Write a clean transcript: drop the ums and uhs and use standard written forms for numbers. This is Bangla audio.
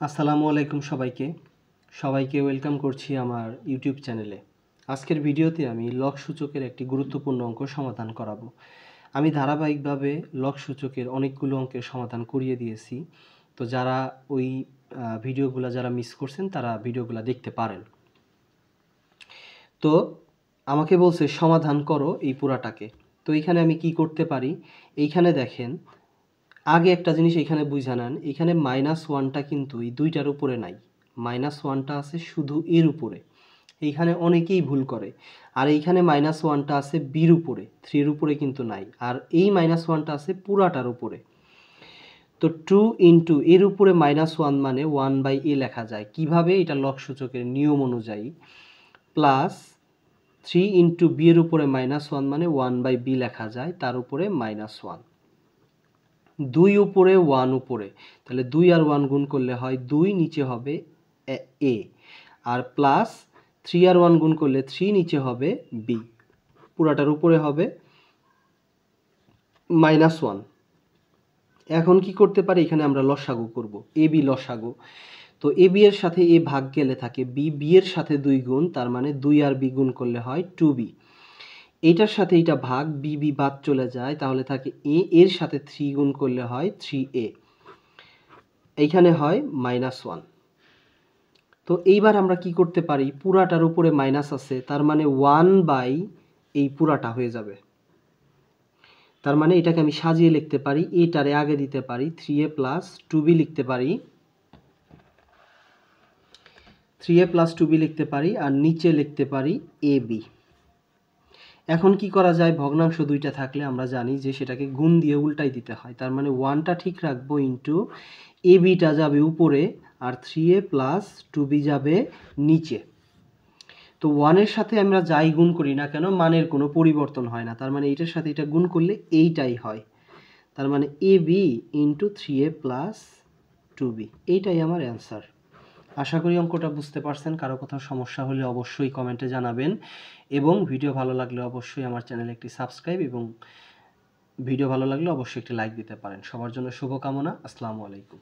আসসালামু আলাইকুম সবাইকে ওয়েলকাম করছি আমার ইউটিউব চ্যানেলে। আজকের ভিডিওতে আমি লগ সূচকের একটি গুরুত্বপূর্ণ অঙ্ক সমাধান করাবো। আমি ধারাবাহিকভাবে লগ সূচকের অনেকগুলো অঙ্কের সমাধান করিয়ে দিয়েছি, তো যারা ওই ভিডিওগুলো যারা মিস করছেন তারা ভিডিওগুলো দেখতে পারেন। তো আমাকে বলছে সমাধান করো এই পুরাটাকে। তো এইখানে আমি কি করতে পারি, এইখানে দেখেন আগে একটা জিনিস এখানে বুঝা নেন, এখানে -1টা কিন্তু এই দুইটার উপরে নাই, -1টা আছে শুধু এর উপরে। এইখানে অনেকেই ভুল করে। আর এইখানে -1টা আছে বির উপরে, 3-এর উপরে কিন্তু নাই। আর এই -1টা আছে পুরাটার উপরে। তো 2 ইন্টু এর উপরে -1 মানে 1/a লেখা যায়। কিভাবে? এটা লগ সূচকের নিয়ম অনুযায়ী। প্লাস 3 ইন্টু বি এর উপরে -1 মানে 1/b লেখা যায়, তার উপরে -1। 2 উপরে 1 উপরে, তাহলে 2 আর 1 গুণ করলে হয় 2, নিচে হবে a। আর প্লাস 3 আর 1 গুণ করলে 3, নিচে হবে b। পুরাটার উপরে হবে -1। এখন কি করতে পারি, এখানে আমরা লসাগু করব, ab লসাগু। তো ab এর সাথে a ভাগ গেলে থাকে b, b এর সাথে 2 গুণ, তার মানে 2 আর b গুণ করলে হয় 2b। এইটার সাথে এইটা ভাগ, b বাদ চলে যায়, তাহলে থাকে a, এর সাথে 3 গুণ করলে হয় 3a। এইখানে হয় -1। তো এইবার আমরা কি করতে পারি, পুরাটার উপরে মাইনাস আছে, তার মানে 1/, এই পুরাটা হয়ে যাবে। তার মানে এটাকে আমি সাজিয়ে লিখতে পারি, এটারে আগে দিতে পারি, 3a প্লাস 2b লিখতে পারি, 3a প্লাস 2b লিখতে পারি, আর নিচে লিখতে পারি ab। এখন কি করা যায়, ভগ্নাংশ দুইটা থাকলে আমরা জানি যে সেটাকে গুণ দিয়ে উল্টাই দিতে হয়। তার মানে 1টা ঠিক রাখবো, ইন্টু abটা যাবে উপরে, আর 3a প্লাস 2b যাবে নিচে। তো 1-এর সাথে আমরা যাই গুণ করি না কেন, মানের কোনো পরিবর্তন হয় না। তার মানে এইটার সাথে এটা গুণ করলে এইটাই হয়। তার মানে ab into 3a plus 2b, এইটাই আমার অ্যান্সার। আশা করি অঙ্কটা বুঝতে পারছেন। কারো কোথাও সমস্যা হলে অবশ্যই কমেন্টে জানাবেন, এবং ভিডিও ভালো লাগলে অবশ্যই আমার চ্যানেলে একটি সাবস্ক্রাইব, এবং ভিডিও ভালো লাগলে অবশ্যই একটি লাইক দিতে পারেন। সবার জন্য শুভকামনা। আসসালামু আলাইকুম।